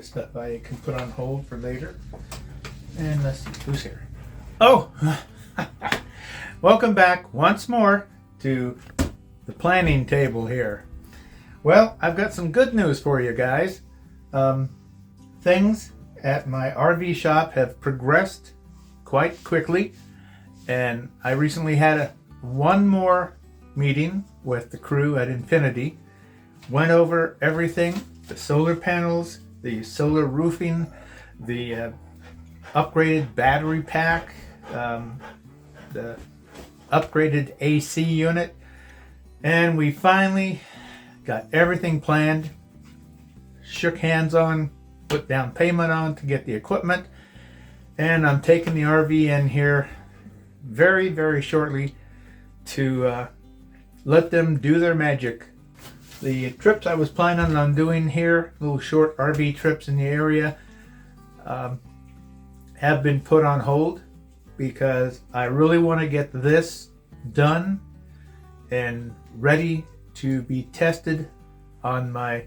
stuff I can put on hold for later. And let's see who's here. Oh, welcome back once more to the planning table here. Well, I've got some good news for you guys. Things at my RV shop have progressed quite quickly, and I recently had one more meeting with the crew at Infinity. Went over everything, the solar panels, the solar roofing, the upgraded battery pack, the upgraded AC unit, and we finally got everything planned, shook hands on, put down payment on to get the equipment, and I'm taking the RV in here very, very shortly to let them do their magic. The trips I was planning on doing here, little short RV trips in the area, have been put on hold because I really want to get this done and ready to be tested on my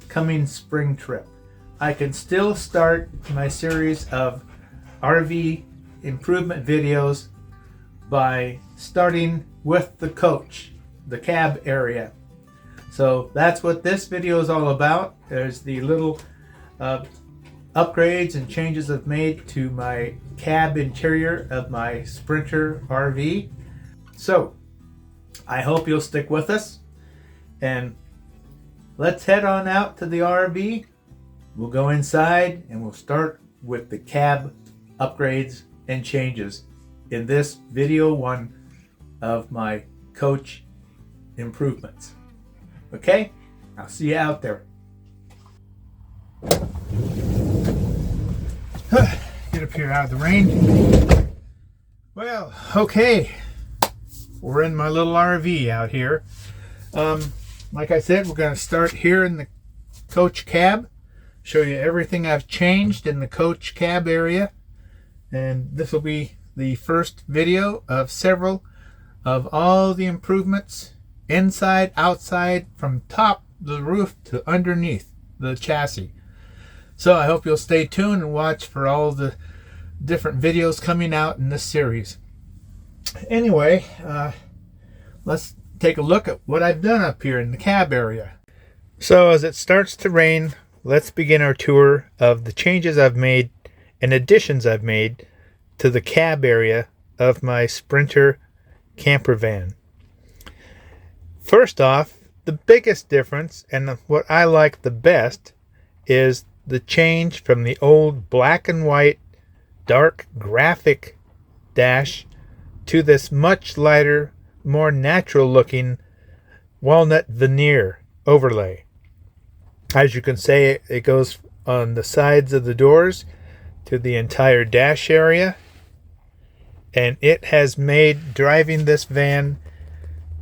coming spring trip. I can still start my series of RV improvement videos by starting with the coach, the cab area. So that's what this video is all about. There's the little upgrades and changes I've made to my cab interior of my Sprinter RV. So I hope you'll stick with us, and let's head on out to the RV. We'll go inside and we'll start with the cab upgrades and changes in this video one of my coach improvements. Okay, I'll see you out there. Get up here out of the rain. Well, okay, we're in my little RV out here. Like I said, we're going to start here in the coach cab, show you everything I've changed in the coach cab area, and this will be the first video of several of all the improvements inside, outside, from top of the roof to underneath the chassis. So I hope you'll stay tuned and watch for all the different videos coming out in this series. Anyway, let's take a look at what I've done up here in the cab area. So as it starts to rain, let's begin our tour of the changes I've made and additions I've made to the cab area of my Sprinter camper van. First off, the biggest difference, and what I like the best, is the change from the old black and white dark graphic dash to this much lighter, more natural looking walnut veneer overlay. As you can see, it goes on the sides of the doors to the entire dash area, and it has made driving this van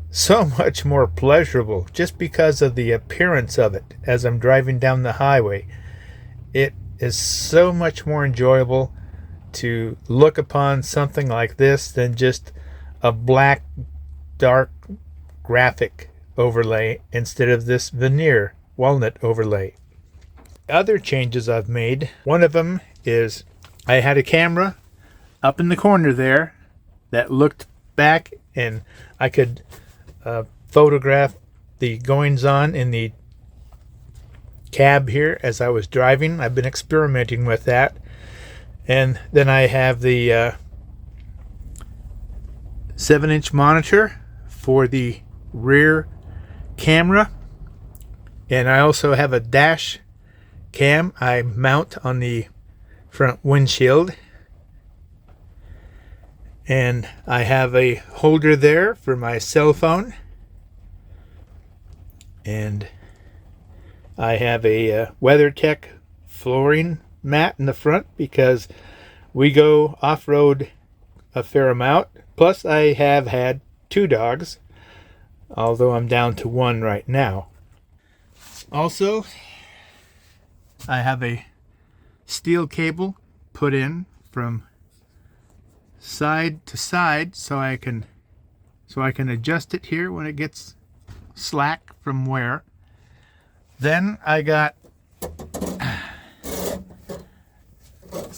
so much more pleasurable just because of the appearance of it as I'm driving down the highway. It is so much more enjoyable to look upon something like this than just a black dark graphic overlay instead of this veneer walnut overlay. Other changes I've made, one of them is I had a camera up in the corner there that looked back, and I could photograph the goings on in the cab here as I was driving. I've been experimenting with that. And then I have the 7-inch monitor for the rear camera, and I also have a dash cam I mount on the front windshield, and I have a holder there for my cell phone, and I have a WeatherTech flooring mat in the front because we go off-road a fair amount. Plus I have had 2 dogs, although I'm down to 1 right now. Also, I have a steel cable put in from side to side so I can adjust it here when it gets slack from wear. Then I got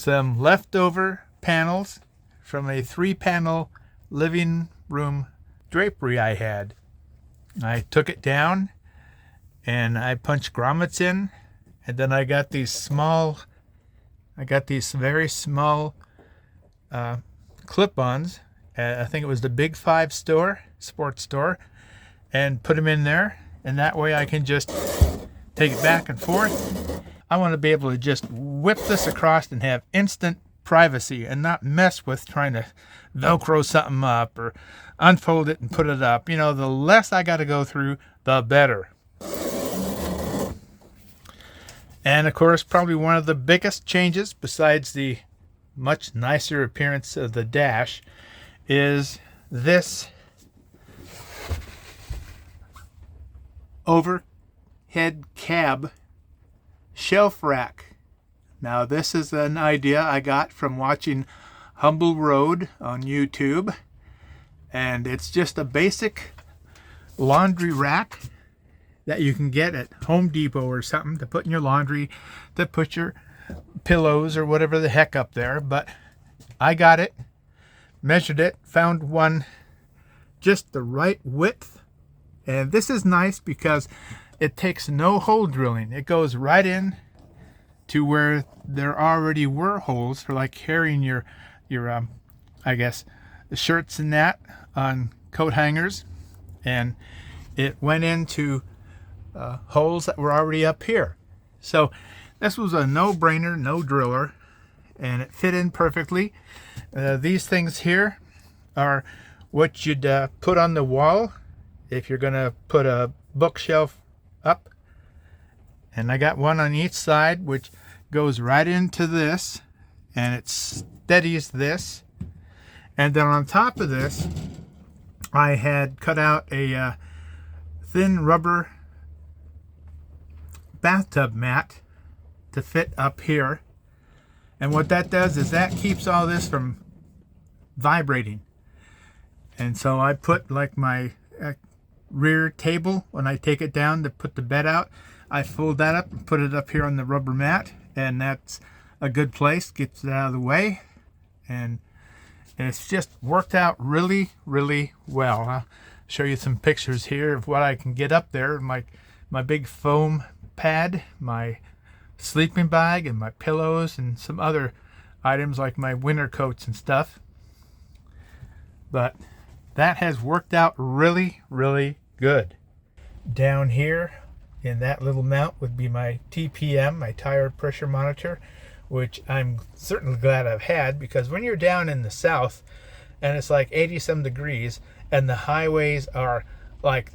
some leftover panels from a 3-panel living room drapery I had. I took it down and I punched grommets in, and then I got these very small clip-ons. I think it was the Big 5 sports store, and put them in there, and that way I can just take it back and forth. I want to be able to just whip this across and have instant privacy and not mess with trying to Velcro something up or unfold it and put it up. You know, the less I got to go through, the better. And of course, probably one of the biggest changes, besides the much nicer appearance of the dash, is this overhead cab shelf rack. Now, this is an idea I got from watching Humble Road on YouTube, and it's just a basic laundry rack that you can get at Home Depot or something to put in your laundry, to put your pillows or whatever the heck up there. But I got it, measured it, found one just the right width, and this is nice because it takes no hole drilling. It goes right in to where there already were holes for like carrying your I guess the shirts and that on coat hangers, and it went into holes that were already up here. So this was a no-brainer, no driller, and it fit in perfectly. These things here are what you'd put on the wall if you're gonna put a bookshelf up, and I got one on each side which goes right into this, and it steadies this. And then on top of this, I had cut out a thin rubber bathtub mat to fit up here, and what that does is that keeps all this from vibrating. And so I put like my rear table, when I take it down to put the bed out, I fold that up and put it up here on the rubber mat, and that's a good place, gets it out of the way, and it's just worked out really, really well. I'll show you some pictures here of what I can get up there. My big foam pad, my sleeping bag, and my pillows, and some other items like my winter coats and stuff. But that has worked out really, really good. Down here in that little mount would be my TPM, my tire pressure monitor, which I'm certainly glad I've had, because when you're down in the south and it's like 80 some degrees and the highways are like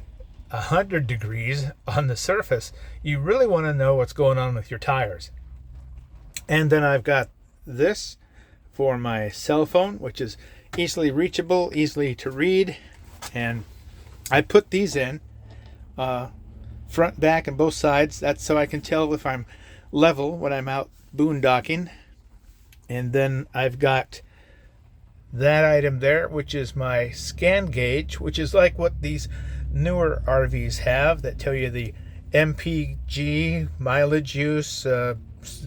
100 degrees on the surface, you really want to know what's going on with your tires. And then I've got this for my cell phone, which is easily reachable, easily to read, and I put these in front, back, and both sides. That's so I can tell if I'm level when I'm out boondocking. And then I've got that item there, which is my scan gauge, which is like what these newer RVs have that tell you the MPG, mileage use,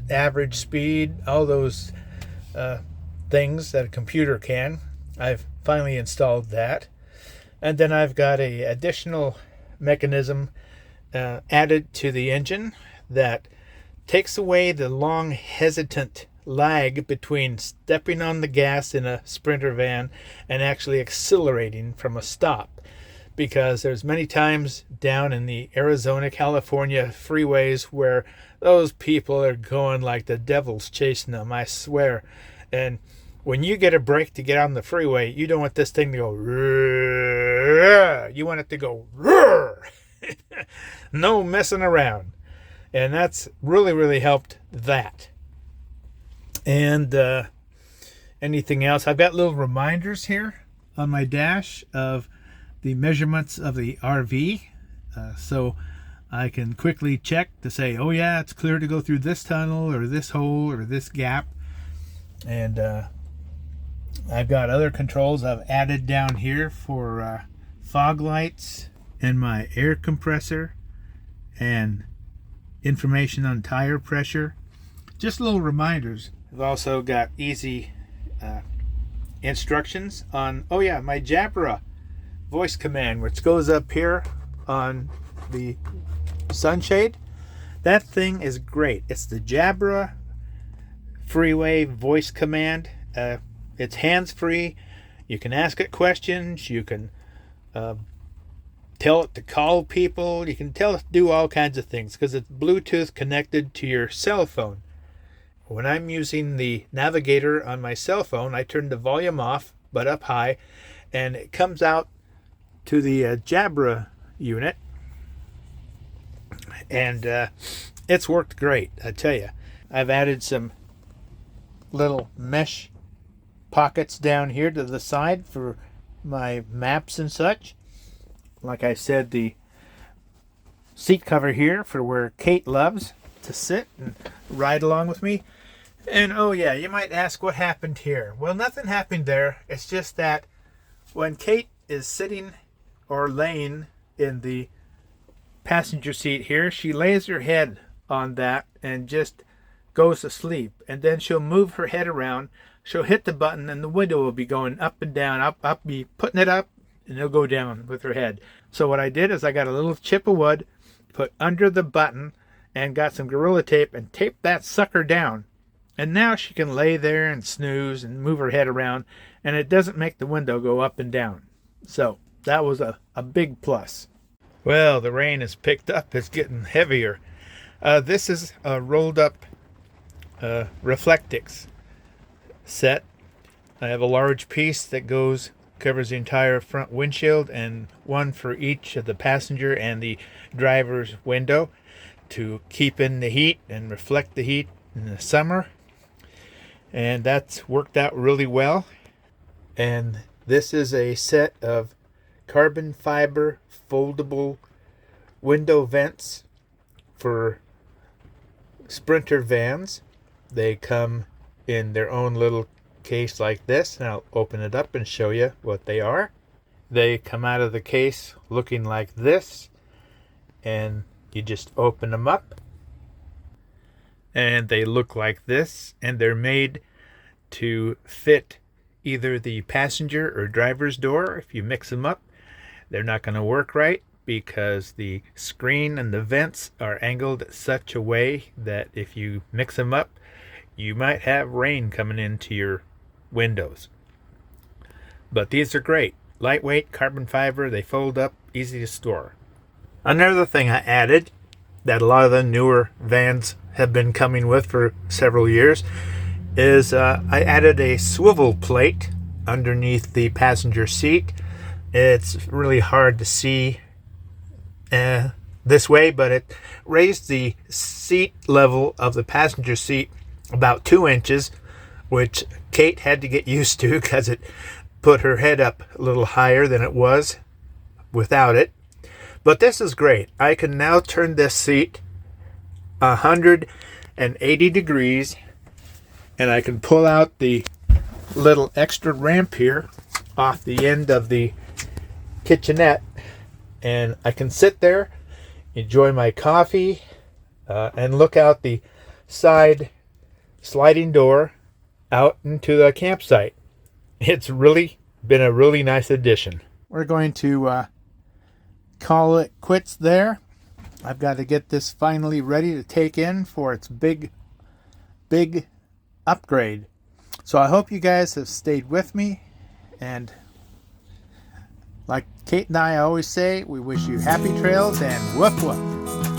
average speed, all those things that a computer can. I've finally installed that. And then I've got a additional mechanism added to the engine that takes away the long hesitant lag between stepping on the gas in a Sprinter van and actually accelerating from a stop, because there's many times down in the Arizona, California freeways where those people are going like the devil's chasing them, I swear. And when you get a brake to get on the freeway, you don't want this thing to go roar. You want it to go roar. No messing around. And that's really, really helped that. And anything else? I've got little reminders here on my dash of the measurements of the RV. So I can quickly check to say, oh yeah, it's clear to go through this tunnel or this hole or this gap. And I've got other controls I've added down here for fog lights and my air compressor and information on tire pressure. Just little reminders I've also got easy instructions on, oh yeah, my Jabra voice command, which goes up here on the sunshade. That thing is great. It's the Jabra freeway voice command. It's hands-free. You can ask it questions. You can tell it to call people. You can tell it to do all kinds of things because it's Bluetooth connected to your cell phone. When I'm using the navigator on my cell phone, I turn the volume off, but up high, and it comes out to the Jabra unit. And it's worked great, I tell you. I've added some little mesh pockets down here to the side for my maps and such. Like I said, the seat cover here for where Kate loves to sit and ride along with me. And oh yeah, you might ask what happened here. Well, nothing happened there. It's just that when Kate is sitting or laying in the passenger seat here, she lays her head on that and just goes to sleep. And then she'll move her head around. She'll hit the button and the window will be going up and down. I'll be putting it up and it'll go down with her head. So what I did is I got a little chip of wood, put under the button, and got some Gorilla Tape and taped that sucker down. And now she can lay there and snooze and move her head around, and it doesn't make the window go up and down. So that was a big plus. Well, the rain has picked up. It's getting heavier. This is a rolled up Reflectix set. I have a large piece that covers the entire front windshield, and one for each of the passenger and the driver's window to keep in the heat and reflect the heat in the summer. And that's worked out really well. And this is a set of carbon fiber foldable window vents for Sprinter vans. They come in their own little case like this, and I'll open it up and show you what they are. They come out of the case looking like this, and you just open them up and they look like this, and they're made to fit either the passenger or driver's door. If you mix them up, they're not going to work right because the screen and the vents are angled such a way that if you mix them up, you might have rain coming into your windows. But these are great. Lightweight, carbon fiber, they fold up, easy to store. Another thing I added that a lot of the newer vans have been coming with for several years is I added a swivel plate underneath the passenger seat. It's really hard to see this way, but it raised the seat level of the passenger seat about 2 inches, which Kate had to get used to because it put her head up a little higher than it was without it. But this is great. I can now turn this seat 180 degrees, and I can pull out the little extra ramp here off the end of the kitchenette, and I can sit there, enjoy my coffee, and look out the side sliding door out into the campsite. It's really been a really nice addition. We're going to call it quits there. I've got to get this finally ready to take in for its big upgrade. So I hope you guys have stayed with me, and like Kate and I always say, we wish you happy trails and woof woof.